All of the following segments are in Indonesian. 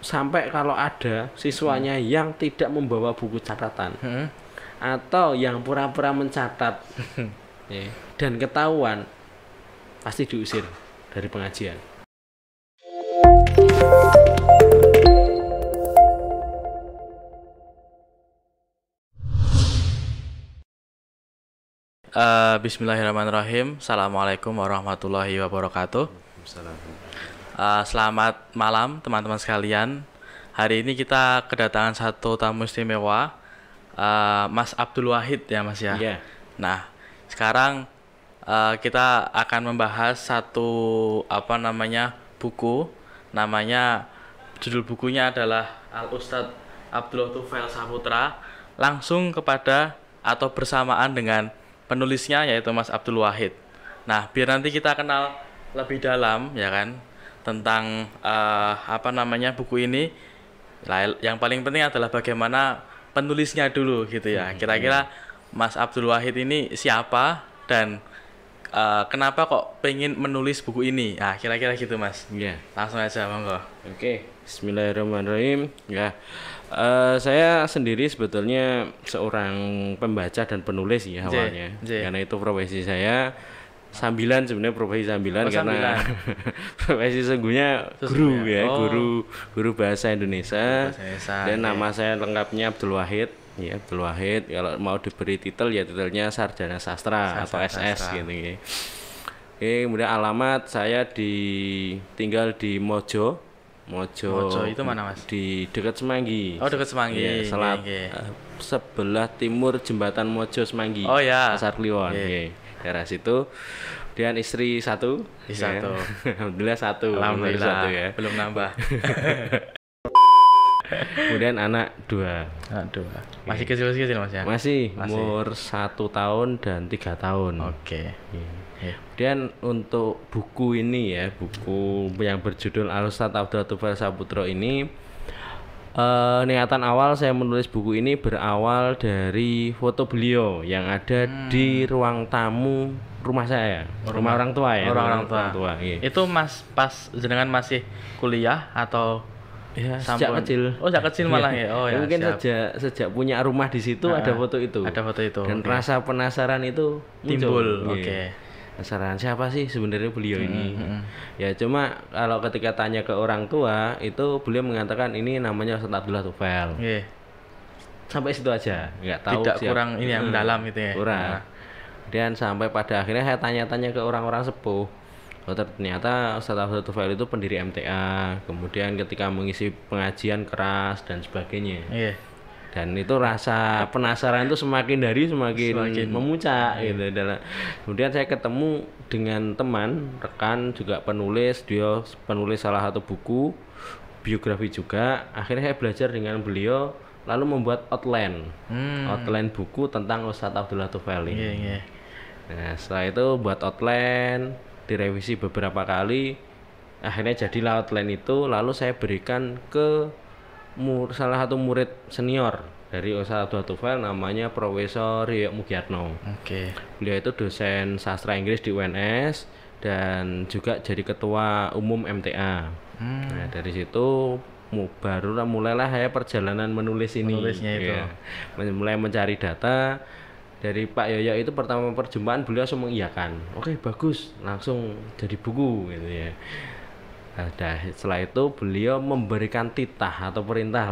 sampai kalau ada siswanya yang tidak membawa buku catatan atau yang pura-pura mencatat dan ketahuan, pasti diusir dari pengajian. Bismillahirrahmanirrahim. Assalamualaikum warahmatullahi wabarakatuh. Selamat malam teman-teman sekalian. Hari ini kita kedatangan satu tamu istimewa, Mas Abdul Wahid ya Mas ya. Iya. Nah, sekarang kita akan membahas satu buku. Namanya, judul bukunya adalah Al Ustadz Abdullah Tufail Saputra. Langsung kepada atau bersamaan dengan penulisnya yaitu Mas Abdul Wahid. Nah, biar nanti kita kenal lebih dalam ya kan tentang buku ini. Yang paling penting adalah bagaimana penulisnya dulu gitu ya. Kira-kira Mas Abdul Wahid ini siapa dan kenapa kok pengen menulis buku ini? Nah, kira-kira gitu Mas. Iya. Langsung aja monggo. Oke, Bismillahirrahmanirrahim. Ya, saya sendiri sebetulnya seorang pembaca dan penulis ya awalnya. Karena itu profesi saya. Sambilan sebenarnya profesi sambilan karena profesi sesungguhnya guru ya, guru bahasa Indonesia. Dan nama saya lengkapnya Abdul Wahid. Ya, Abdul Wahid. Kalau mau diberi titel ya titelnya Sarjana Sastra atau SS gitu ya. Oke, kemudian alamat saya tinggal di Mojo itu mana Mas? Di dekat Semanggi. Oh, dekat Semanggi. Ya, sebelah timur jembatan Mojo Semanggi. Oh ya. Pasar Kliwon. Daerah situ. Dan istri satu. Ya. Alhamdulillah satu ya. Belum nambah. Kemudian anak dua. Masih kecil-kecil Mas ya? Masih umur 1 tahun dan 3 tahun. Oke. Kemudian untuk buku ini ya, buku yang berjudul Al Ustadz Abdullah Tufail Saputra ini, niatan awal saya menulis buku ini berawal dari foto beliau yang ada di ruang tamu rumah saya, rumah orang tua ya. Orang tua. Iya. Itu Mas pas jenengan masih kuliah atau ya, sejak kecil. Oh, sejak kecil malah ya. Oh ya. Mungkin sejak punya rumah di situ ada foto itu. Ada foto itu. Dan rasa penasaran itu timbul. Oke. Penasaran siapa sih sebenarnya beliau ini? Ya cuma kalau ketika tanya ke orang tua itu beliau mengatakan ini namanya Ustadz Abdullah Tufail. Sampai situ aja, nggak tahu. Tidak kurang ini yang mendalam gitu ya. Kurang. Dan sampai pada akhirnya saya tanya-tanya ke orang-orang sepuh. Oh, ternyata Ustadz Abdullah Tufail itu pendiri MTA. Kemudian ketika mengisi pengajian keras dan sebagainya. Dan itu rasa penasaran itu semakin memuncak gitu. Kemudian saya ketemu dengan teman, rekan juga penulis, dia penulis salah satu buku biografi juga. Akhirnya saya belajar dengan beliau lalu membuat outline buku tentang Ustadz Abdullah Tufail ini. Nah, setelah itu buat outline, direvisi beberapa kali, akhirnya jadilah outline itu. Lalu saya berikan ke salah satu murid senior dari Ustadz Abdullah Tufail, namanya Profesor Rio Mugiarno. Beliau itu dosen sastra Inggris di UNS dan juga jadi ketua umum MTA. Nah, dari situ mulailah saya perjalanan menulis ini. Mulai mencari data. Dari Pak Yoyo itu pertama perjumpaan beliau langsung mengiyakan. Oke, bagus, langsung jadi buku gitu ya. Nah, setelah itu beliau memberikan titah atau perintah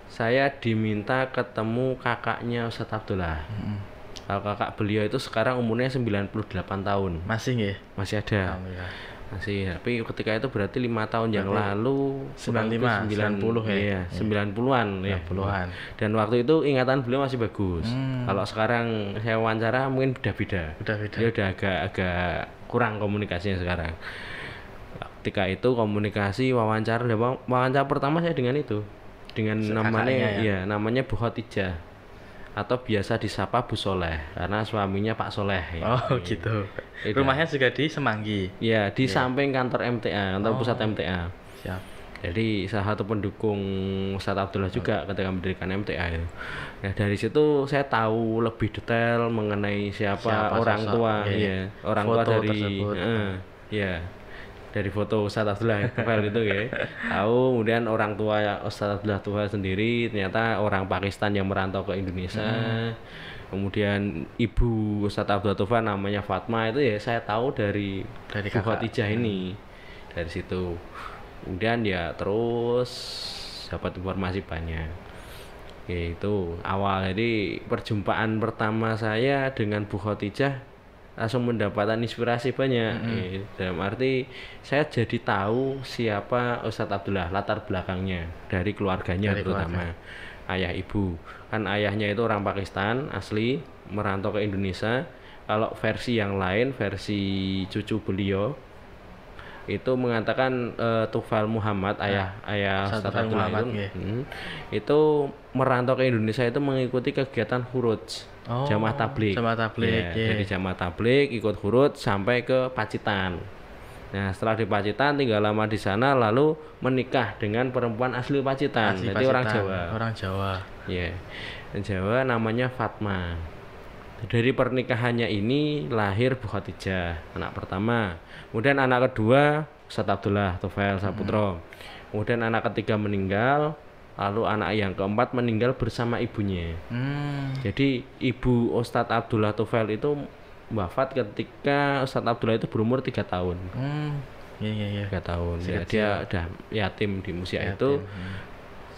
saya diminta ketemu kakaknya Ustadz Abdullah. Kalau kakak beliau itu sekarang umurnya 98 tahun. Masih ada. Masih, tapi ketika itu berarti 5 tahun yang lalu 90 ya. 90-an ya. Dan waktu itu ingatan beliau masih bagus. Kalau sekarang saya wawancara mungkin beda-beda. Dia udah agak kurang komunikasinya sekarang. Ketika itu komunikasi wawancara pertama saya dengan namanya Bu Khotijah atau biasa disapa Bu Soleh karena suaminya Pak Soleh ya. Oh gitu. Rumahnya juga di Semanggi. Ya, di samping kantor MTA, kantor pusat MTA. Siap. Jadi salah satu pendukung Ustadz Abdullah juga ketika mendirikan MTA itu. Nah, dari situ saya tahu lebih detail mengenai siapa orang tua, orang tua dari dari foto Ustadz Abdullah Tufail itu ya. Tahu, kemudian orang tua Ustadz Abdullah Tufail sendiri ternyata orang Pakistan yang merantau ke Indonesia. Kemudian ibu Ustadz Abdullah Tufail namanya Fatma, itu ya saya tahu dari Bu Khadijah ini. Dari situ. Kemudian ya terus dapat informasi banyak. Ya itu awal, jadi perjumpaan pertama saya dengan Bu Khadijah langsung mendapatkan inspirasi banyak. Dalam arti saya jadi tahu siapa Ustadz Abdullah, latar belakangnya dari keluarganya, terutama ayah ibu. Kan ayahnya itu orang Pakistan asli, merantau ke Indonesia. Kalau versi yang lain, versi cucu beliau itu mengatakan Tufail Muhammad, ayah Ustadz Abdullah itu merantau ke Indonesia itu mengikuti kegiatan Huruj, jamaah tabligh. Dari jamaah tabligh ikut Huruj sampai ke Pacitan. Nah, setelah di Pacitan tinggal lama di sana, lalu menikah dengan perempuan asli Pacitan. Jadi orang Jawa. Ya, Jawa, namanya Fatma. Dari pernikahannya ini lahir Bu Khadijah, anak pertama. Kemudian anak kedua Ustadz Abdullah Tufail Saputra. Kemudian anak ketiga meninggal, lalu anak yang keempat meninggal bersama ibunya. Jadi ibu Ustadz Abdullah Tufail itu wafat ketika Ustadz Abdullah itu berumur 3 tahun. 3 tahun. Ya, dia udah yatim di usia itu.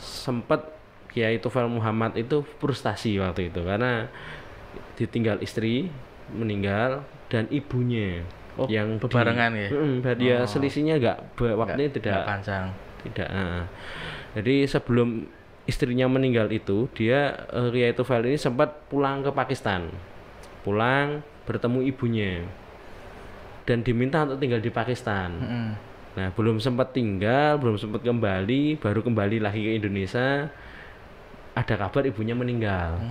Sempat Kiai Tufail Muhammad itu frustasi waktu itu karena ditinggal istri, meninggal, dan ibunya yang bebarengan dia selisihnya waktunya tidak panjang. Jadi sebelum istrinya meninggal itu, dia Kiai Tufail ini sempat pulang ke Pakistan, bertemu ibunya dan diminta untuk tinggal di Pakistan. Nah, belum sempat kembali, baru kembali lagi ke Indonesia, ada kabar ibunya meninggal.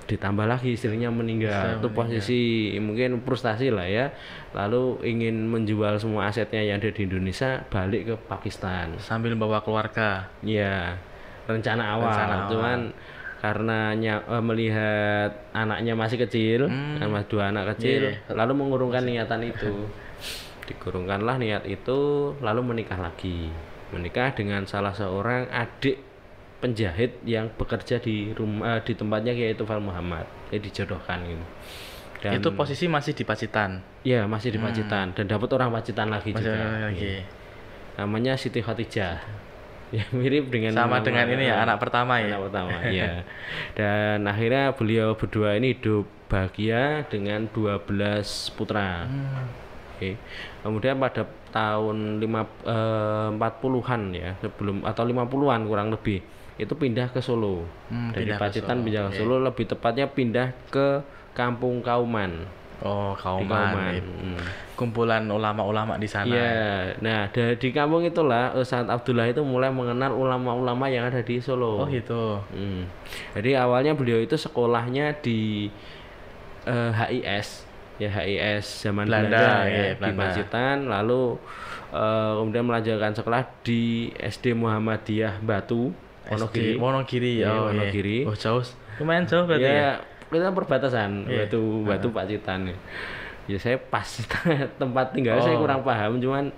Ditambah lagi istrinya meninggal. Itu posisi mungkin frustasi lah ya, lalu ingin menjual semua asetnya yang ada di Indonesia, balik ke Pakistan sambil bawa keluarga. Iya, rencana awal. Cuman karena melihat anaknya masih kecil, dua anak kecil, lalu mengurungkan niatan itu. Dikurungkanlah niat itu, lalu menikah dengan salah seorang adik penjahit yang bekerja di rumah, di tempatnya Kiai Tufail Muhammad. Jadi dijodohkan gitu. Dan itu posisi masih di Pacitan. Iya, masih di Pacitan, dan dapat orang Pacitan lagi juga. Namanya Siti Khadijah. Ya, mirip dengan dengan ini ya, anak pertama ya. Iya. Dan akhirnya beliau berdua ini hidup bahagia dengan 12 putra. Kemudian pada tahun 40-an ya, sebelum atau 50-an kurang lebih, itu pindah ke Solo. Dari Pacitan pindah ke Solo, lebih tepatnya pindah ke Kampung Kauman. Kauman. Kumpulan ulama-ulama di sana. Iya. Nah, di kampung itulah Ustadz Abdullah itu mulai mengenal ulama-ulama yang ada di Solo. Gitu. Jadi awalnya beliau itu sekolahnya di HIS. Ya, HIS zaman Belanda di Pacitan, lalu kemudian melanjutkan sekolah di SD Muhammadiyah Batu, Wonogiri. Wonogiri. Jauh. Lumayan jauh berarti ya. Kita perbatasan Batu Pacitan. Ya saya pas tempat tinggal saya kurang paham, cuman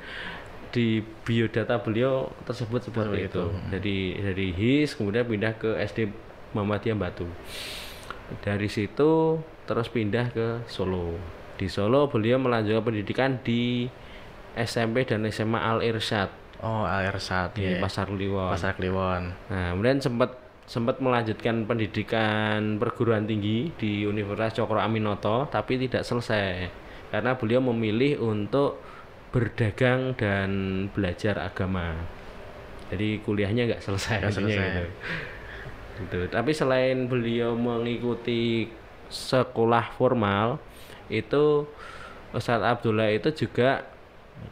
di biodata beliau tersebut seperti itu. Dari HIS kemudian pindah ke SD Muhammadiyah Batu. Dari situ terus pindah ke Solo. Di Solo beliau melanjutkan pendidikan di SMP dan SMA Al Irsyad. Al Irsyad di Pasar Kliwon. Nah, kemudian sempat melanjutkan pendidikan perguruan tinggi di Universitas Cokro Aminoto, tapi tidak selesai karena beliau memilih untuk berdagang dan belajar agama. Jadi kuliahnya nggak selesai. Gitu. Tapi selain beliau mengikuti sekolah formal, itu Ustadz Abdullah itu juga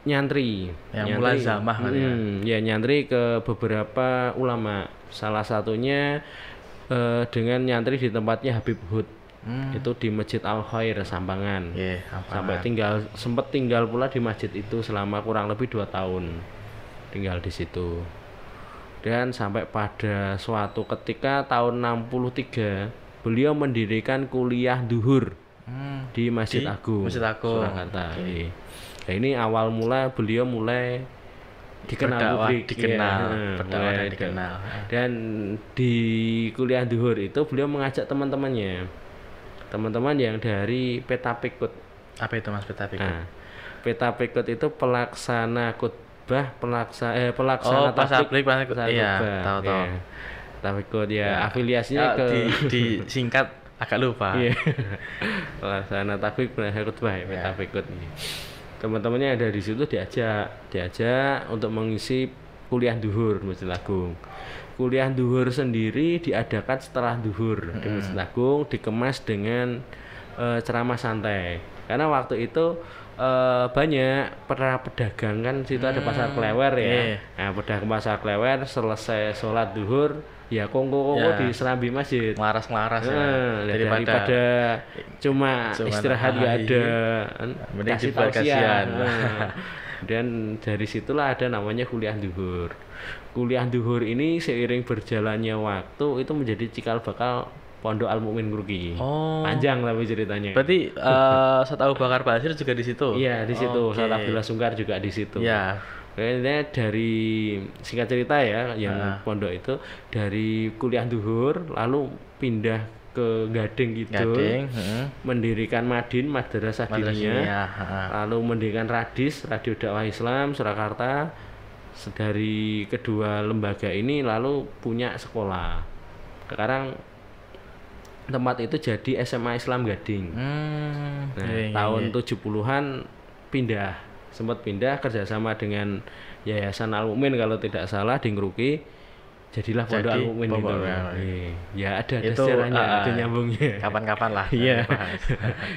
nyantri mulazamah nyantri ke beberapa ulama, salah satunya dengan nyantri di tempatnya Habib Hud. Itu di Masjid Al Khair Sampangan. Sampai sempat tinggal pula di masjid itu selama kurang lebih 2 tahun tinggal di situ. Dan sampai pada suatu ketika tahun 63 beliau mendirikan kuliah duhur di Masjid Agung Surakarta. Nah, ini awal mula beliau mulai dikenal publik, berdakwah dan dikenal. Dan di kuliah duhur itu beliau mengajak teman-temannya, teman-teman yang dari Peta Pikut. Apa itu Mas Peta Pikut? Nah, Peta Pikut itu pelaksana khutbah, pelaksana tabligh, iya, tahu. Ya. Peta Pikut ya, afiliasinya disingkat agak lupa. Iya. Pelaksana tabligh, khutbah ya, Peta Pikut ini. Teman-temannya ada di situ diajak untuk mengisi kuliah duhur Masjid Agung. Kuliah duhur sendiri diadakan setelah duhur di Masjid Agung, dikemas dengan ceramah santai. Karena waktu itu banyak para pedagang kan, situ ada pasar Klewer ya. Nah, pedagang pasar Klewer selesai sholat duhur ya kongko di serambi masjid. Laras-laras daripada cuma istirahat nggak ada, kasih tausiah. Dan dari situlah ada namanya kuliah duhur. Kuliah duhur ini seiring berjalannya waktu itu menjadi cikal bakal Pondok Al Mukmin Ngruki. Panjang tapi ceritanya. Berarti Ustaz Abu Bakar Basir juga di situ? Iya, di situ. Ustaz Abdullah Sungkar juga di situ. Iya. Kayaknya dari singkat cerita ya, yang pondok itu dari kuliah duhur lalu pindah ke Gading gitu, mendirikan Madrasah Diniyah, lalu mendirikan Radis, Radio Dakwah Islam Surakarta. Dari kedua lembaga ini lalu punya sekolah. Sekarang tempat itu jadi SMA Islam Gading. Tahun 70-an sempat pindah kerjasama dengan Yayasan Al Mukmin kalau tidak salah di Ngruki, jadilah Pondok Al Mukmin itu. Ya ada sejarahnya, ada nyambungnya. Kapan-kapan lah. Iya.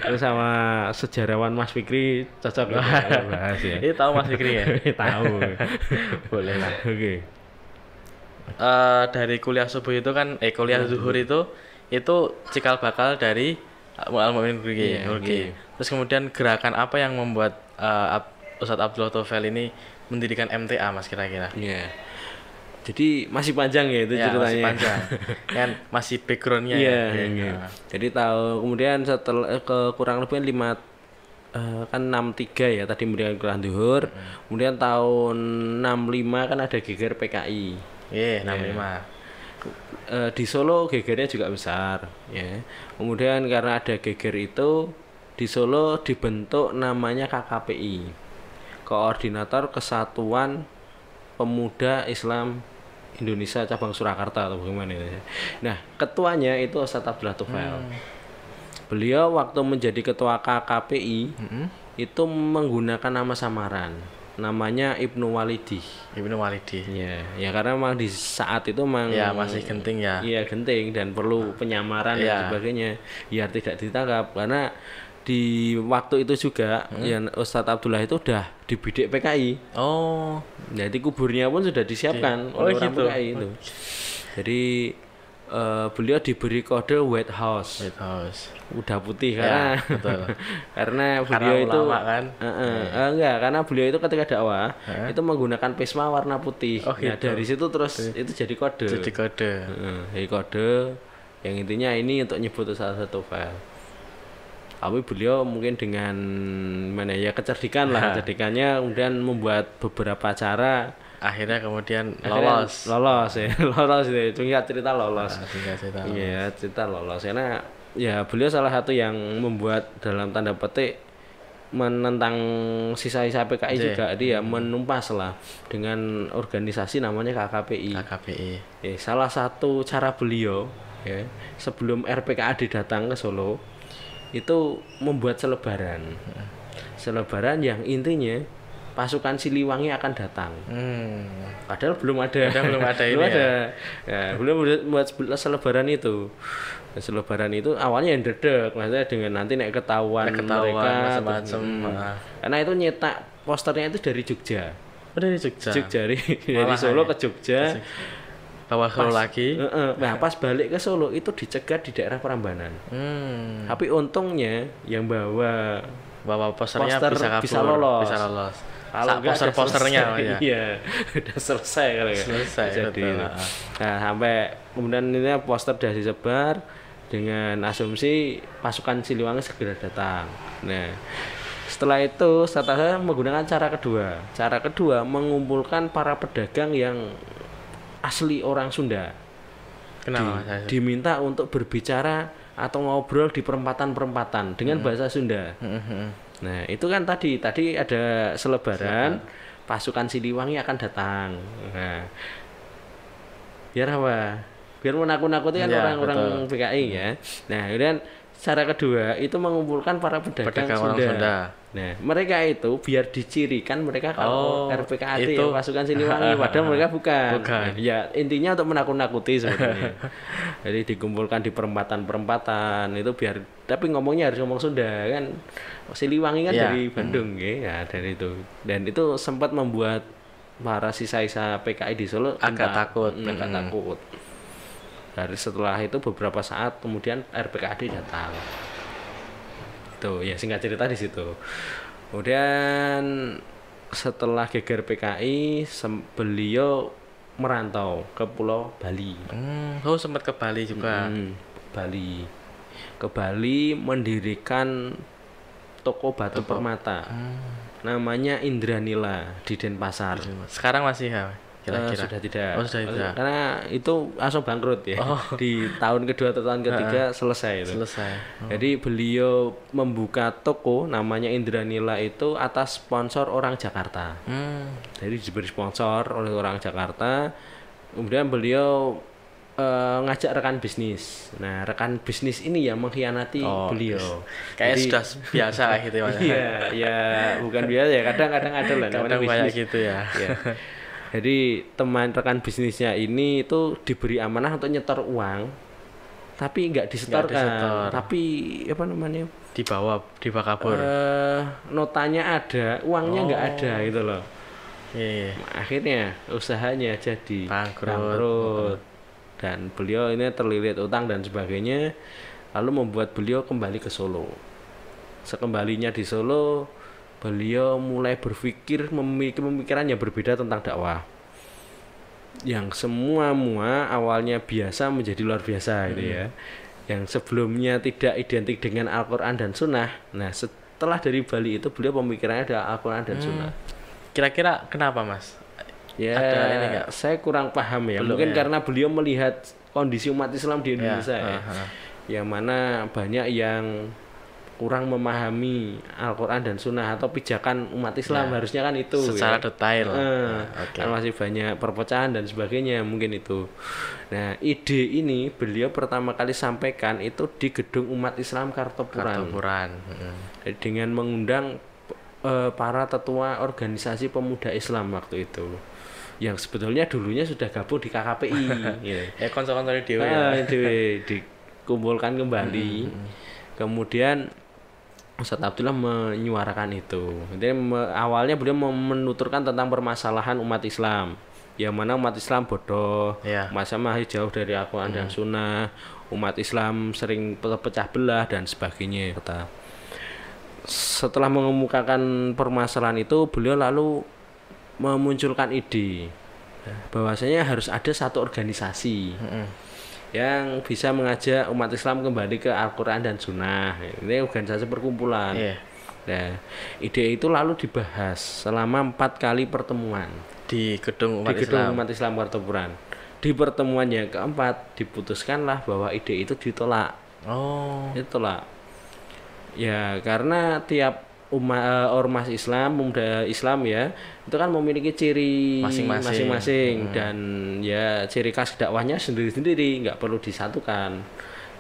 Terus sama sejarawan Mas Fikri cocok bahas ya. Ini tahu Mas Fikri ya? Tahu. Boleh lah. Oke. Dari kuliah subuh itu kan kuliah zuhur itu cikal bakal dari Al Mukmin Ngruki. Terus kemudian gerakan apa yang membuat Ustadz Abdullah Tufail ini mendirikan MTA Mas kira-kira? Iya. Jadi masih panjang ya itu ceritanya. Masih panjang. Kan masih backgroundnya ya. Jadi kemudian setelah kurang lebih 63 ya tadi mendirikan kuliah duhur. Kemudian tahun 65 kan ada geger PKI. 65. Di Solo gegernya juga besar ya. Kemudian karena ada geger itu di Solo dibentuk namanya KKPI, Koordinator Kesatuan Pemuda Islam Indonesia cabang Surakarta atau bagaimana ya. Nah, ketuanya itu Ustadz Abdullah Tufail. Beliau waktu menjadi ketua KKPI itu menggunakan nama samaran. Namanya Ibnu Walidi. Ya karena memang di saat itu masih genting ya. Iya, genting dan perlu penyamaran dan sebagainya biar tidak ditangkap. Karena di waktu itu juga yang Ustadz Abdullah itu udah dibidik PKI. Jadi kuburnya pun sudah disiapkan oleh orang PKI itu. Jadi beliau diberi kode White House. Udah putih karena karena beliau itu kan? Enggak, karena beliau itu ketika dakwah itu menggunakan pesma warna putih. Nah, dari situ terus itu jadi kode. Jadi kode yang intinya ini untuk nyebut salah satu file. Tapi beliau mungkin dengan kecerdikannya kemudian membuat beberapa cara, akhirnya kemudian lolos ya. Cerita lolos. Iya, cerita lolos karena ya beliau salah satu yang membuat dalam tanda petik menentang sisa-sisa PKI juga. Dia menumpas lah dengan organisasi namanya KKPI. Salah satu cara beliau ya, sebelum RPKAD datang ke Solo itu membuat selebaran yang intinya pasukan Siliwangi akan datang. Padahal belum ada. Belum buat selebaran itu. Selebaran itu awalnya yang dedek, maksudnya dengan nanti ketahuan mereka macam-macam. Karena itu nyetak posternya itu dari Jogja. Dari Jogja. Dari Solo ke Jogja. Bawa Solo lagi. Nah, pas balik ke Solo itu dicegat di daerah Prambanan. Tapi untungnya yang bawa posternya bisa lolos. Kalau posternya iya, udah selesai kali ya. Jadi, nah, sampai kemudian ini poster sudah disebar dengan asumsi pasukan Siliwangi segera datang. Nah, Setelah itu Ustadz menggunakan cara kedua. Cara kedua mengumpulkan para pedagang yang asli orang Sunda. Kenapa? Diminta untuk berbicara atau ngobrol di perempatan-perempatan dengan bahasa Sunda. Nah, itu kan tadi ada selebaran pasukan Siliwangi akan datang. Nah, biar apa? Biar menakut-nakuti kan orang-orang PKI ya. Nah, kemudian cara kedua itu mengumpulkan para pedagang Sunda. Nah, mereka itu biar dicirikan mereka kalau RPKAD ya, pasukan Siliwangi, padahal mereka bukan. Ya, intinya untuk menakut-nakuti sebenarnya. Jadi dikumpulkan di perempatan-perempatan itu biar, tapi ngomongnya harus ngomong Sunda kan. Siliwangi kan dari Bandung ya, dari itu. Dan itu sempat membuat para sisa-sisa PKI di Solo agak takut. Dari setelah itu beberapa saat kemudian RPKAD datang. Tuh ya singkat cerita di situ. Kemudian setelah geger PKI beliau merantau ke Pulau Bali. Sempat ke Bali juga. Ke Bali mendirikan toko batu permata. Namanya Indranila di Denpasar. Sekarang masih ya? Kira-kira sudah tidak. Sudah tidak. Karena itu langsung bangkrut ya. Di tahun kedua atau tahun ketiga selesai itu. Jadi beliau membuka toko namanya Indranila itu atas sponsor orang Jakarta. Jadi diberi sponsor oleh orang Jakarta. Kemudian beliau ngajak rekan bisnis. Nah, rekan bisnis ini yang mengkhianati beliau. Kayak sudah biasa lah gitu ya. Iya, bukan biasa ya. Kadang-kadang ada lah namanya bisnis gitu ya. Jadi rekan bisnisnya ini itu diberi amanah untuk nyetor uang, tapi nggak disetorkan, tapi apa namanya? Dibawa kabur. Notanya ada, uangnya nggak ada gitu loh. Akhirnya usahanya jadi bangkrut. Dan beliau ini terlilit utang dan sebagainya, lalu membuat beliau kembali ke Solo. Sekembalinya di Solo, beliau mulai berpikir memiliki pemikiran yang berbeda tentang dakwah. Yang semua awalnya biasa menjadi luar biasa gitu ya. Yang sebelumnya tidak identik dengan Al-Qur'an dan Sunnah. Nah, setelah dari Bali itu beliau pemikirannya ada Al-Qur'an dan Sunnah. Kira-kira kenapa, Mas? Ya, saya kurang paham ya. Mungkin karena beliau melihat kondisi umat Islam di Indonesia yang mana banyak yang kurang memahami Al-Quran dan Sunnah atau pijakan umat Islam harusnya kan itu secara detail kan masih banyak perpecahan dan sebagainya mungkin itu. Nah, ide ini beliau pertama kali sampaikan itu di gedung umat Islam Kartopuran. Jadi dengan mengundang para tetua organisasi pemuda Islam waktu itu yang sebetulnya dulunya sudah gabung di KKPI konsol-konsol dikumpulkan kembali. Kemudian Ustadz Abdullah menyuarakan itu. Jadi awalnya beliau menuturkan tentang permasalahan umat Islam, yang mana umat Islam bodoh, masih jauh dari Al-Quran dan Sunnah, umat Islam sering pecah belah dan sebagainya. Setelah mengemukakan permasalahan itu, beliau lalu memunculkan ide bahwasanya harus ada satu organisasi yang bisa mengajak umat Islam kembali ke Al-Quran dan Sunnah. Ini organisasi perkumpulan. Nah, ide itu lalu dibahas selama 4 kali pertemuan di gedung umat Islam Kartopuran. Di pertemuan yang keempat diputuskanlah bahwa ide itu ditolak. Ditolak. Ya, karena tiap ormas Islam, pemuda Islam ya, itu kan memiliki ciri masing-masing dan ya ciri khas dakwahnya sendiri-sendiri, nggak perlu disatukan.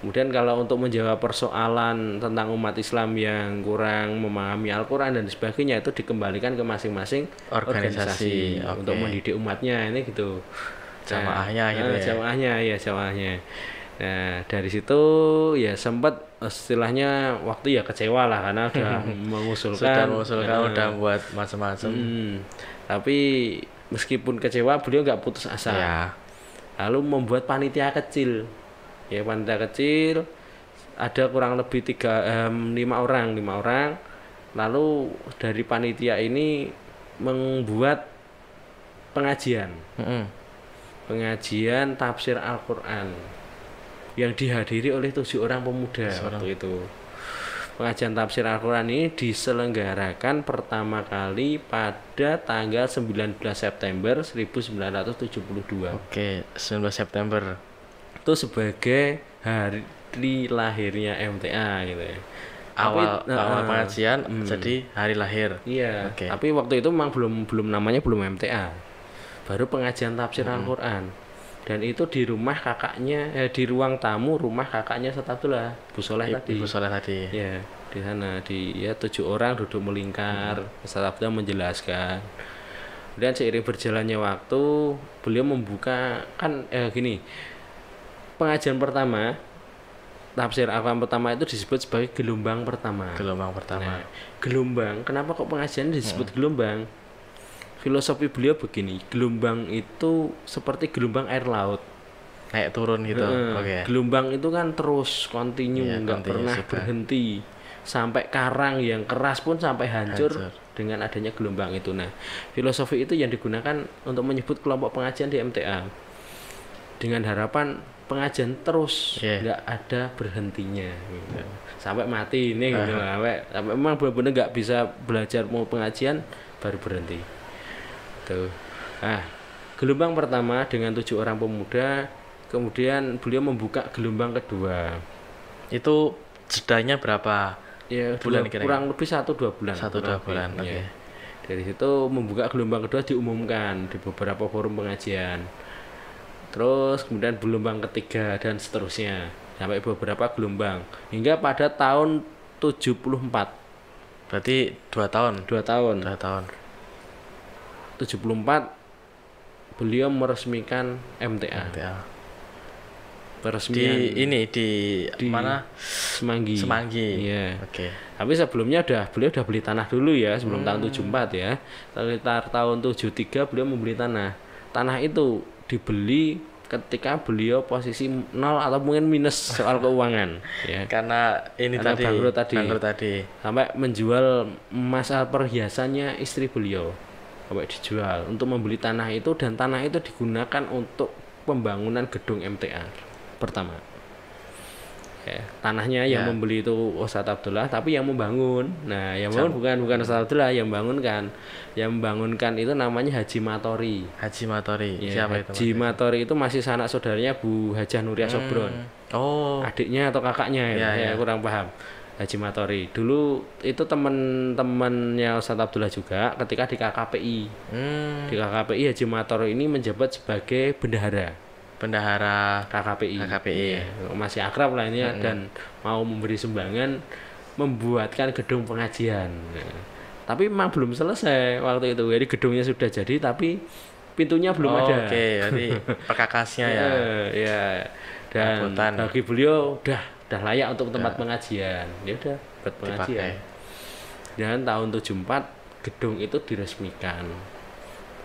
Kemudian kalau untuk menjawab persoalan tentang umat Islam yang kurang memahami Al-Quran dan sebagainya, itu dikembalikan ke masing-masing organisasi untuk mendidik umatnya, ini gitu. Jamaahnya gitu ya. Jamaahnya. Nah, dari situ ya sempat istilahnya waktu ya kecewa lah karena udah mengusulkan udah buat macam-macam. Tapi meskipun kecewa beliau nggak putus asa. Lalu membuat panitia kecil. Ya, panitia kecil ada kurang lebih 5 orang. Lalu dari panitia ini membuat pengajian. Pengajian tafsir Al-Quran yang dihadiri oleh 7 orang pemuda waktu itu. Pengajian tafsir Al-Quran ini diselenggarakan pertama kali pada tanggal 19 September 1972. Oke, 19 September. Itu sebagai hari lahirnya MTA gitu ya. Awal pengajian jadi hari lahir. Iya. Oke. Tapi waktu itu memang belum namanya belum MTA. Baru pengajian tafsir Al-Quran. Dan itu di rumah kakaknya, di ruang tamu rumah kakaknya Ustaz Abdullah, Bu Soleh tadi. Bu Soleh tadi. Ya, di sana 7 orang duduk melingkar. Ustaz Abdullah menjelaskan. Kemudian seiring berjalannya waktu, beliau membuka kan gini. Pengajian pertama tafsir Al-Quran pertama itu disebut sebagai gelombang pertama. Gelombang pertama. Nah, gelombang, kenapa kok pengajian disebut gelombang? Filosofi beliau begini, gelombang itu seperti gelombang air laut, naik turun gitu. Oke. Gelombang itu kan terus kontinu, nggak pernah berhenti, sampai karang yang keras pun sampai hancur dengan adanya gelombang itu. Nah, filosofi itu yang digunakan untuk menyebut kelompok pengajian di MTA dengan harapan pengajian terus, nggak ada berhentinya gitu. Sampai mati ini gitu, sampai memang benar-benar nggak bisa belajar mau pengajian baru berhenti. Tuh. Nah, gelombang pertama dengan 7 orang pemuda, kemudian beliau membuka gelombang kedua. Itu jedanya berapa? Ya, bulan kira-kira? Kurang lebih 1-2 bulan. 1-2 bulan. Oke. Ya. Dari situ membuka gelombang kedua diumumkan di beberapa forum pengajian. Terus kemudian gelombang ketiga dan seterusnya sampai beberapa gelombang hingga pada tahun 74. Berarti 2 tahun. 2 tahun. 74 beliau meresmikan MTA. Peresmian di mana? Semanggi. Iya. Oke. Tapi sebelumnya beliau udah beli tanah dulu ya sebelum tahun 74 ya. Sekitar tahun 73 beliau membeli tanah. Tanah itu dibeli ketika beliau posisi 0 atau mungkin minus soal keuangan ya. Karena bangkrut tadi. Sampai menjual emas perhiasannya istri beliau. Sampai dijual untuk membeli tanah itu, dan tanah itu digunakan untuk pembangunan gedung MTA pertama. Ya, tanahnya yang membeli itu Ustaz Abdullah, tapi yang membangun. Nah, yang bangun bukan Ustaz Abdullah yang bangunkan. Yang membangunkan itu namanya Haji Matori. Ya, siapa itu? Haji Matori itu masih sanak saudaranya Bu Hajah Nuriyah Sobron. Oh. Adiknya atau kakaknya ya, kurang paham. Haji Matori dulu itu teman-temannya Ustaz Abdullah juga ketika di KKPI. Di KKPI Haji Matori ini menjabat sebagai bendahara KKPI. Ya, masih akrab lah ini dan mau memberi sumbangan membuatkan gedung pengajian. Nah, tapi memang belum selesai waktu itu. Jadi gedungnya sudah jadi tapi pintunya belum ada. Oke, jadi perkakasnya ya. Ya. Dan bagi beliau udah layak untuk tempat pengajian. Ya udah buat pengajian. Dan tahun 74 gedung itu diresmikan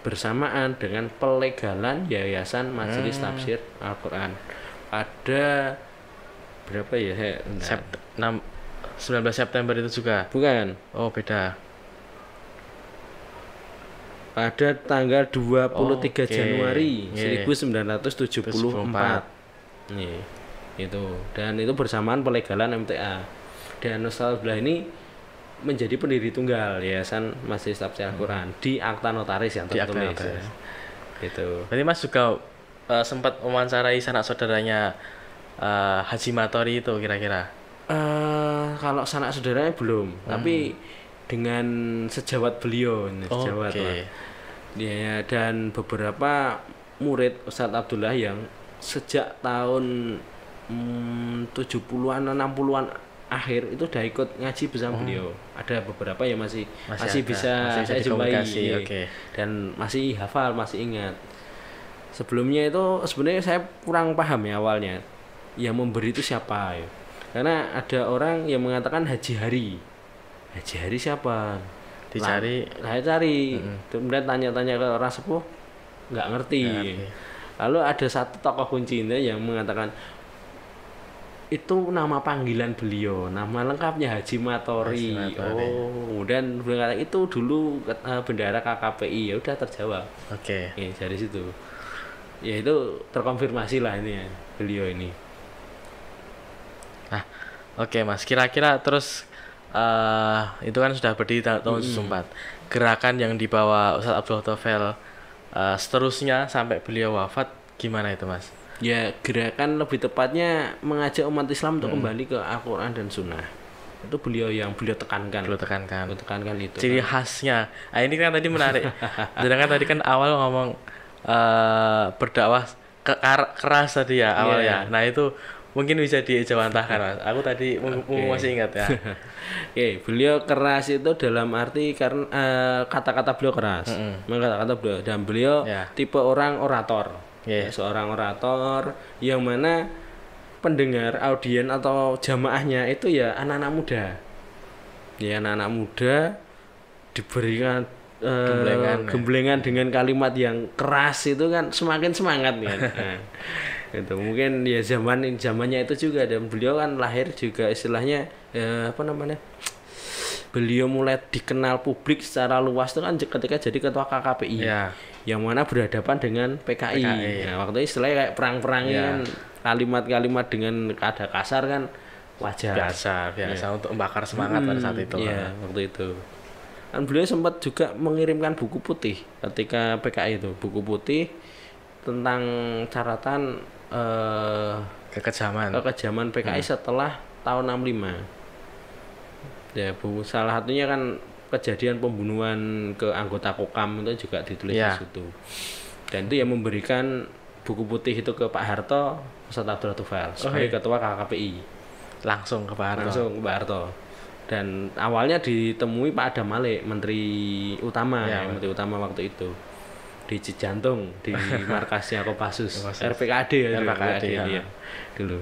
bersamaan dengan pelegalan Yayasan Majelis Tafsir Al-Quran pada berapa ya? 19 September itu juga? Bukan. Oh, beda. Pada tanggal 23 Januari 1974. Nih, itu. Dan itu bersamaan pelegalan MTA. Dan Ustaz Abdullah ini menjadi pendiri tunggal Yayasan Majelis Tafsir Al-Quran di akta notaris yang tertulis. Ya. Gitu. Berarti Mas juga sempat mewawancarai sanak saudaranya Haji Matori itu kira-kira? Kalau sanak saudaranya belum, tapi dengan sejawat beliau, sejawat lah. Ya, dan beberapa murid Ustaz Abdullah yang sejak tahun 70-an 60-an akhir itu udah ikut ngaji bersama beliau. Ada beberapa yang masih bisa saya jumpai dan masih hafal, masih ingat. Sebelumnya itu sebenarnya saya kurang paham ya awalnya yang memberi itu siapa ya. Karena ada orang yang mengatakan Haji Hari siapa? Dicari, saya cari. Kemudian tanya-tanya ke orang sepuh, nggak ngerti. Lalu ada satu tokoh kuncinya yang mengatakan itu nama panggilan beliau, nama lengkapnya Haji Matori. Oh, kemudian beliau kata itu dulu bendahara KKPI. Ya udah terjawab. Oke. Ya, dari situ. Ya itu terkonfirmasi lah ini ya, beliau ini. Nah, oke Mas. Kira-kira terus itu kan sudah berdiri tahun 74. Gerakan yang dibawa Ustadz Abdullah Tofel seterusnya sampai beliau wafat gimana itu Mas? Ya, gerakan lebih tepatnya mengajak umat Islam untuk kembali ke Al-Quran dan Sunnah. Itu beliau tekankan. Beliau tekankan itu. Ciri khasnya. Nah, ini kan tadi menarik. Sedangkan tadi kan awal ngomong berdakwah keras tadi ya awal ya. Nah, itu mungkin bisa dijawantahkan Mas. Aku tadi masih ingat ya. Beliau keras itu dalam arti karena kata-kata beliau keras. Kata-kata beliau, dan beliau tipe orang orator. Seorang orator yang mana pendengar, audien atau jamaahnya itu ya anak-anak muda. Ya, anak-anak muda diberikan gemblengan dengan kalimat yang keras itu kan semakin semangat kan. Nah, itu mungkin ya zamannya itu juga, dan beliau kan lahir juga istilahnya beliau mulai dikenal publik secara luas itu kan ketika jadi ketua KKPI yang mana berhadapan dengan PKI. Nah, waktu itu istilahnya kayak perang-perangnya kan, kalimat-kalimat dengan nada kasar kan wajar. Biasa untuk membakar semangat pada saat itu. Waktu itu. Dan beliau sempat juga mengirimkan buku putih ketika PKI itu, buku putih tentang catatan kekejaman PKI setelah tahun 65. Ya, salah satunya kan kejadian pembunuhan ke anggota Kokam itu juga ditulis di situ. Dan itu yang memberikan buku putih itu ke Pak Harto, Ustadz Abdullah Tufail sebagai ketua KKPI. Langsung ke Pak Harto. Dan awalnya ditemui Pak Adam Malik, Menteri Utama, Menteri Utama waktu itu. Di Cijantung, di markasnya Kopassus, RPKAD dulu.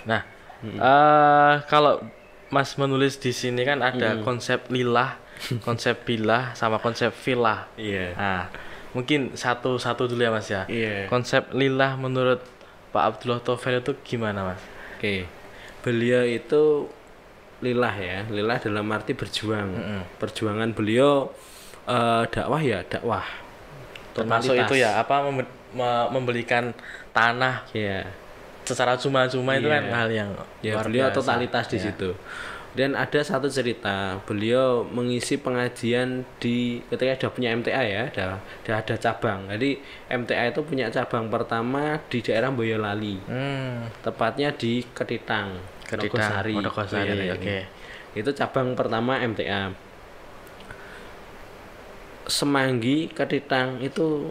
Nah, kalau Mas menulis di sini kan ada konsep lillah, konsep billah, sama konsep fillah. Nah, mungkin satu dulu ya Mas ya. Konsep lillah menurut Pak Abdullah Tofel itu gimana Mas? Beliau itu lillah ya, lillah dalam arti berjuang. Perjuangan beliau dakwah. Termasuk itu ya membelikan tanah. Secara cuma-cuma itu kan hal yang luar beliau biasa. Totalitas di situ. Dan ada satu cerita, beliau mengisi pengajian ketika sudah punya MTA ya, sudah ada cabang. Jadi MTA itu punya cabang pertama di daerah Boyolali. Tepatnya di Ketitang, Nogosari. Itu cabang pertama MTA. Semanggi, Ketitang itu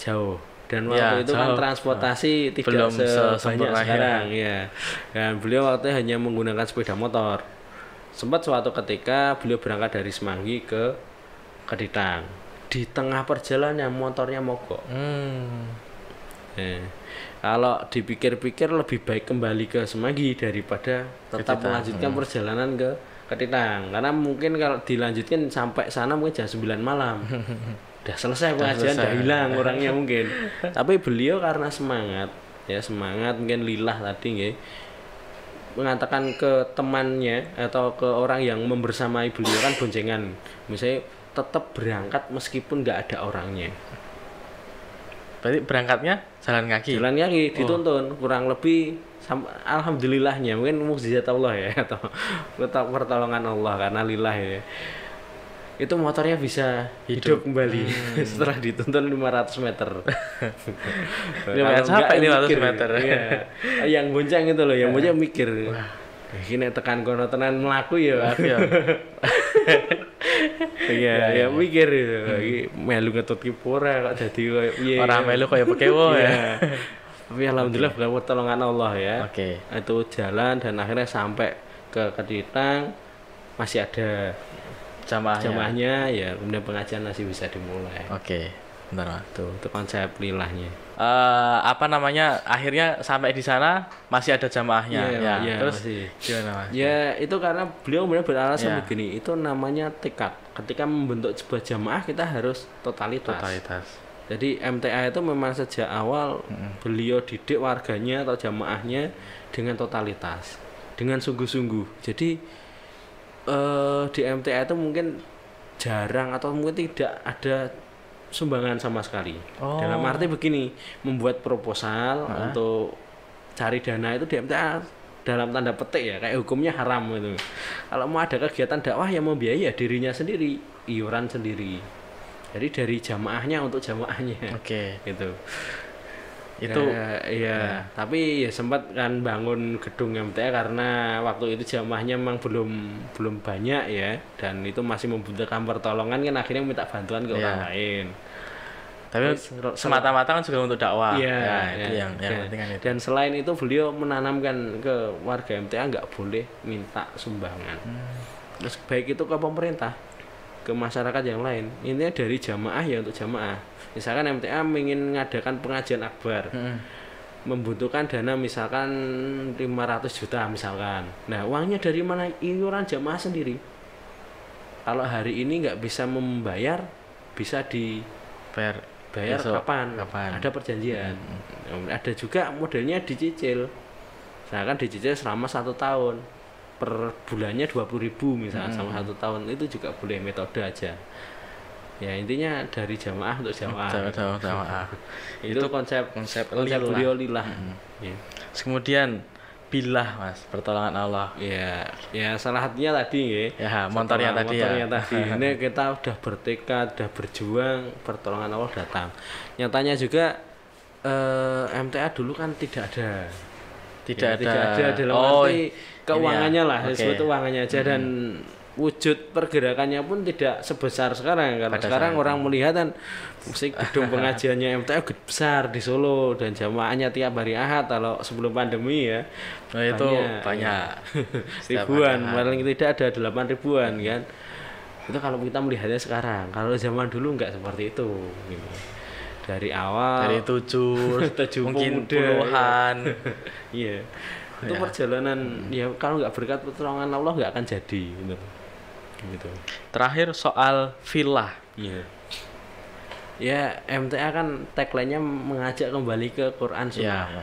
jauh. Dan waktu itu kan transportasi tidak sebanyak sekarang Dan beliau waktu itu hanya menggunakan sepeda motor. Sempat suatu ketika beliau berangkat dari Semanggi ke Ketitang. Di tengah perjalanan motornya mogok. Kalau dipikir-pikir lebih baik kembali ke Semanggi daripada tetap melanjutkan perjalanan ke Ketitang. Karena mungkin kalau dilanjutkan sampai sana mungkin jam 9 malam. Udah selesai pengajian, udah hilang orangnya mungkin. Tapi beliau karena semangat mungkin lillah tadi mengatakan ke temannya atau ke orang yang membersamai beliau kan boncengan, misalnya tetap berangkat meskipun nggak ada orangnya. Berarti berangkatnya jalan kaki dituntun kurang lebih. Alhamdulillahnya mungkin mukjizat Allah ya, atau pertolongan Allah karena lillah ya. Itu motornya bisa hidup kembali setelah dituntun 500 meter. Sampai 500 meter. Yang bonceng itu loh, yang bonceng mikir. Ini tekan kono tenan mlaku ya. Mikir melu ngetut ki ora kok dadi koyo piye. Ora melu koyo pekewo ya. Tapi alhamdulillah berkat pertolongan Allah ya. Itu jalan dan akhirnya sampai ke Ketitang, masih ada jamaahnya ya, kemudian pengajian masih bisa dimulai. Benar tuh itu konsep lilahnya. Akhirnya sampai di sana masih ada jamaahnya. Terus gimana Mas? Itu karena beliau benar beralasan begini, itu namanya tekad. Ketika membentuk sebuah jamaah kita harus totalitas. Jadi MTA itu memang sejak awal beliau didik warganya atau jamaahnya dengan totalitas, dengan sungguh-sungguh. Jadi di MTA itu mungkin jarang atau mungkin tidak ada sumbangan sama sekali. Dalam arti begini, membuat proposal untuk cari dana itu di MTA dalam tanda petik ya, kayak hukumnya haram gitu. Kalau mau ada kegiatan dakwah yang membiayai ya dirinya sendiri, iuran sendiri. Jadi dari jamaahnya untuk jamaahnya. Oke. Gitu. Itu ya, tapi ya sempat kan bangun gedung MTA karena waktu itu jamaahnya memang belum banyak ya, dan itu masih membutuhkan pertolongan kan, akhirnya minta bantuan ke orang lain. Tapi semata-mata kan juga untuk dakwah. Iya, itu yang penting kan itu. Dan selain itu beliau menanamkan ke warga MTA nggak boleh minta sumbangan. Terus baik itu ke pemerintah, ke masyarakat yang lain. Ini dari jamaah ya untuk jamaah. Misalkan MTA ingin mengadakan pengajian akbar, membutuhkan dana misalkan 500 juta misalkan. Nah, uangnya dari mana? Iuran jamaah sendiri. Kalau hari ini nggak bisa membayar, bisa dibayar kapan? Ada perjanjian. Ada juga modelnya dicicil. Misalkan dicicil selama 1 tahun, per bulannya 20.000 misalkan selama 1 tahun, itu juga boleh, metode aja. Ya intinya dari jamaah untuk jamaah. Jamaah. Itu konsep beliau lillah. Ya. Kemudian billah Mas, pertolongan Allah. Ya salah satunya tadi ya. Motornya tadi. Ini kita udah bertekad, udah berjuang, pertolongan Allah datang. Nyatanya juga MTA dulu kan tidak ada dalam arti keuangannya lah, disebut uangannya aja, dan wujud pergerakannya pun tidak sebesar sekarang. Karena sekarang orang melihat kan musik gedung pengajiannya MTA besar di Solo dan jamaahnya tiap hari Ahad. Kalau sebelum pandemi ya itu banyak ribuan, paling tidak ada 8 ribuan kan. Itu kalau kita melihatnya sekarang. Kalau zaman dulu nggak seperti itu gitu. Dari awal dari 7 mungkin puluhan. Iya. Itu perjalanan ya, kalau nggak berkat pertolongan Allah nggak akan jadi gitu. Terakhir soal villa. Ya MTA kan tagline-nya mengajak kembali ke Quran Sunnah.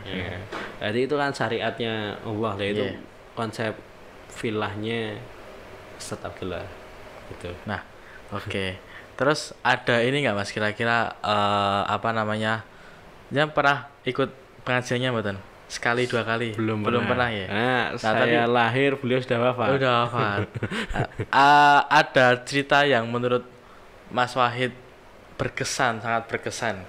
Jadi itu kan syariatnya Allah, yaitu konsep villahnya Ustaz Abdullah gitu. Nah, oke. Terus ada ini nggak Mas, kira-kira yang pernah ikut pengajiannya mboten? Sekali 2 kali? Belum pernah ya? Saya lahir beliau sudah wafat. Ada cerita yang menurut Mas Wahid sangat berkesan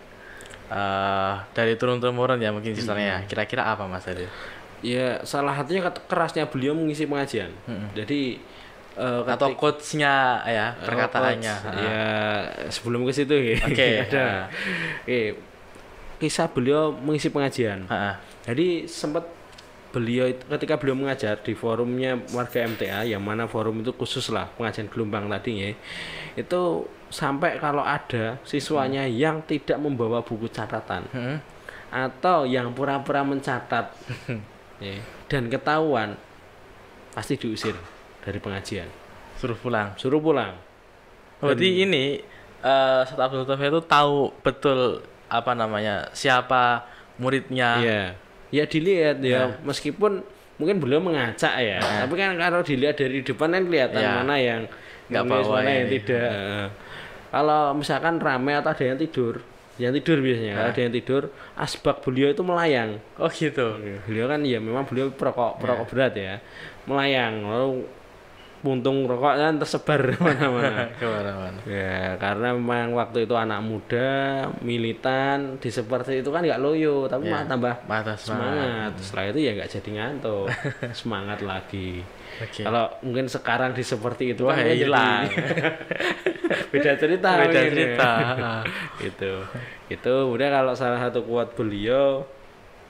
dari turun-temurun ya mungkin ceritanya. Kira-kira apa Mas tadi? Ya salah satunya kerasnya beliau mengisi pengajian. Jadi atau quotes-nya ya, perkataannya. Ya sebelum ke situ ya. Ada. Kisah beliau mengisi pengajian. Jadi sempat beliau ketika beliau mengajar di forumnya warga MTA, yang mana forum itu khusus lah pengajian gelombang tadi ya, itu sampai kalau ada siswanya yang tidak membawa buku catatan atau yang pura-pura mencatat dan ketahuan, pasti diusir dari pengajian, suruh pulang. Berarti ini Ustaz Abdul Taufiq itu tahu betul siapa muridnya. Ya dilihat ya, meskipun mungkin beliau mengacak ya, tapi kan kalau dilihat dari depan kan kelihatan mana yang nggak bawa, mana yang tidak. Kalau misalkan ramai atau ada yang tidur biasanya. Kalau ada yang tidur, asbak beliau itu melayang. Oh gitu. Beliau kan ya memang beliau perokok berat ya, melayang, lalu puntung rokok kan tersebar mana-mana. Ya karena memang waktu itu anak muda militan di seperti itu kan nggak loyo, tapi malah tambah semangat. Setelah itu ya nggak jadi ngantuk, semangat lagi. Kalau mungkin sekarang di seperti itu kan hilang. beda cerita. Itu udah. Kalau salah satu quote beliau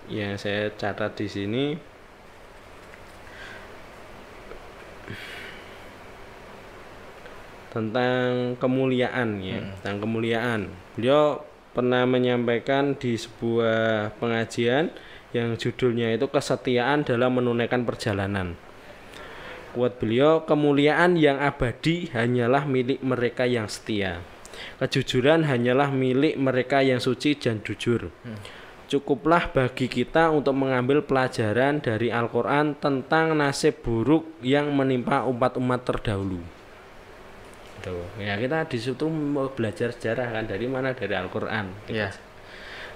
ya saya catat di sini. Tentang kemuliaan ya, tentang kemuliaan. Beliau pernah menyampaikan di sebuah pengajian yang judulnya itu kesetiaan dalam menunaikan perjalanan. Quote beliau, kemuliaan yang abadi hanyalah milik mereka yang setia. Kejujuran hanyalah milik mereka yang suci dan jujur. Cukuplah bagi kita untuk mengambil pelajaran dari Al-Quran tentang nasib buruk yang menimpa umat-umat terdahulu. Ya kita di situ mau belajar sejarah kan, dari mana? Dari Al-Quran.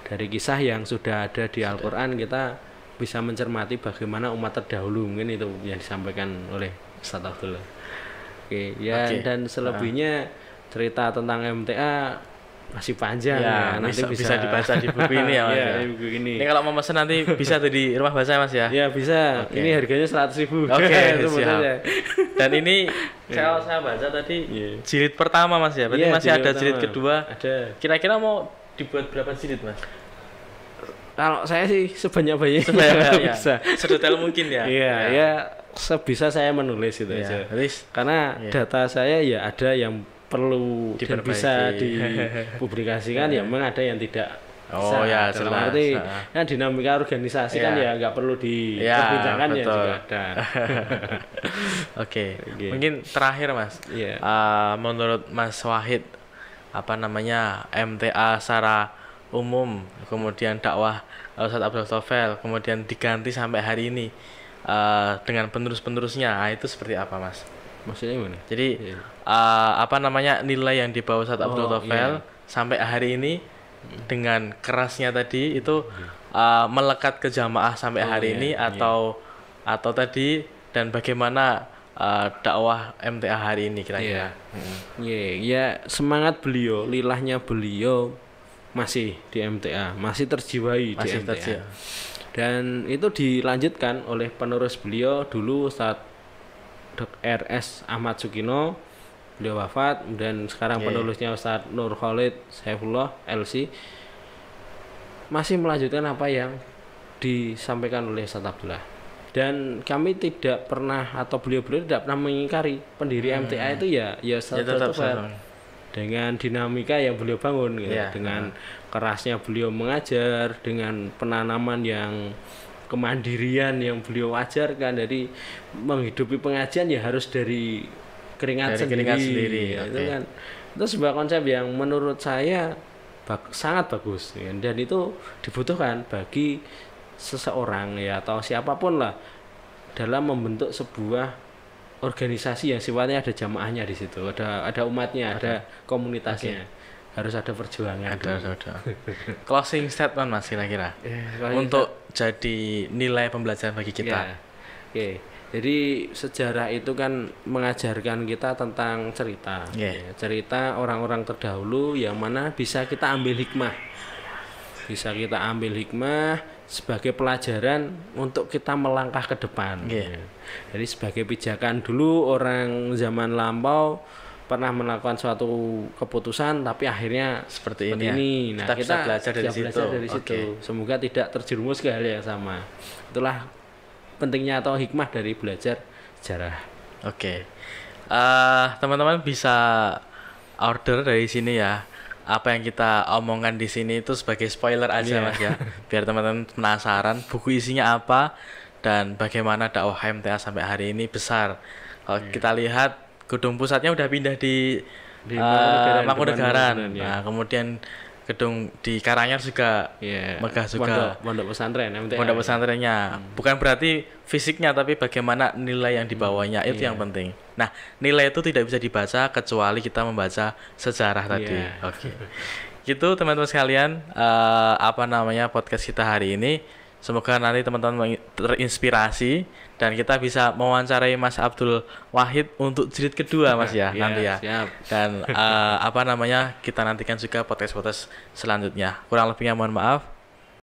Dari kisah yang sudah ada di Al-Quran kita bisa mencermati bagaimana umat terdahulu, mungkin itu yang disampaikan oleh Ustaz Abdullah. Oke, ya dan selebihnya cerita tentang MTA masih panjang ya, nanti bisa dibaca di buku ini ya Mas. Ya, di buku ini. Ini kalau mau pesan nanti bisa tuh di rumah baca Mas ya. Ya bisa. Ini harganya 100.000. Oke, siap. Dan ini saya baca tadi jilid pertama Mas ya. Berarti masih ada jilid kedua. Ada. Kira-kira mau dibuat berapa jilid Mas? Kalau saya sih sebanyak-banyaknya bisa. Sedetail mungkin ya. Iya, ya sebisa saya menulis itu aja. Karena data saya ya ada yang perlu dan bisa dipublikasikan, ya memang ada yang tidak bisa. Dalam arti kan dinamika organisasi kan ya nggak perlu diperbincangkan ya juga ada. Oke. Mungkin terakhir Mas. Menurut Mas Wahid MTA secara umum, kemudian dakwah Ustaz Abdullah Tofel, kemudian diganti sampai hari ini dengan penerus-penerusnya, itu seperti apa Mas? Maksudnya gimana? Jadi nilai yang dibawa Ustaz Abdullah Tofel sampai hari ini dengan kerasnya tadi itu melekat ke jamaah sampai hari ini atau tadi, dan bagaimana dakwah MTA hari ini kira-kira? Ya semangat beliau, lilahnya beliau masih di MTA, masih terjiwai di MTA. Dan itu dilanjutkan oleh penerus beliau dulu Ustaz RS Ahmad Sukino, beliau wafat, dan sekarang penulisnya Ustaz Nur Khalid Saifullah LC masih melanjutkan apa yang disampaikan oleh Ustaz Abdullah. Dan kami tidak pernah, atau beliau-beliau tidak pernah mengingkari pendiri MTA itu ya Ustaz Abdullah. Dengan dinamika yang beliau bangun gitu. Dengan kerasnya beliau mengajar, dengan penanaman yang kemandirian yang beliau ajarkan, dari menghidupi pengajian ya harus dari keringat sendiri. Itu kan itu sebuah konsep yang menurut saya sangat bagus ya. Dan itu dibutuhkan bagi seseorang ya, atau siapapun lah, dalam membentuk sebuah organisasi yang sifatnya ada jamaahnya di situ, ada umatnya, ada komunitasnya. Harus ada perjuangan. Ada. Closing statement Mas kira-kira untuk jadi nilai pembelajaran bagi kita. Jadi sejarah itu kan mengajarkan kita tentang cerita. Cerita orang-orang terdahulu yang mana bisa kita ambil hikmah. Sebagai pelajaran untuk kita melangkah ke depan. Jadi sebagai pijakan, dulu orang zaman lampau pernah melakukan suatu keputusan tapi akhirnya seperti ini. Nah, kita belajar dari situ. Semoga tidak terjerumus ke hal yang sama. Itulah pentingnya atau hikmah dari belajar sejarah. Teman-teman bisa order dari sini ya. Apa yang kita omongkan di sini itu sebagai spoiler aja Mas ya, biar teman-teman penasaran buku isinya apa dan bagaimana dakwah MTA sampai hari ini besar. Kalau kita lihat gedung pusatnya udah pindah di Mangkunegaran. Nah, kemudian gedung di Karanganyar juga megah juga. Pondok pesantren MTA. Pondok pesantrennya. Bukan berarti fisiknya, tapi bagaimana nilai yang dibawanya itu yang penting. Nah, nilai itu tidak bisa dibaca kecuali kita membaca sejarah tadi. Gitu teman-teman sekalian, podcast kita hari ini. Semoga nanti teman-teman terinspirasi dan kita bisa mewawancarai Mas Abdul Wahid untuk jilid kedua Mas nanti ya. Siap. Dan kita nantikan juga podcast-podcast selanjutnya. Kurang lebihnya mohon maaf.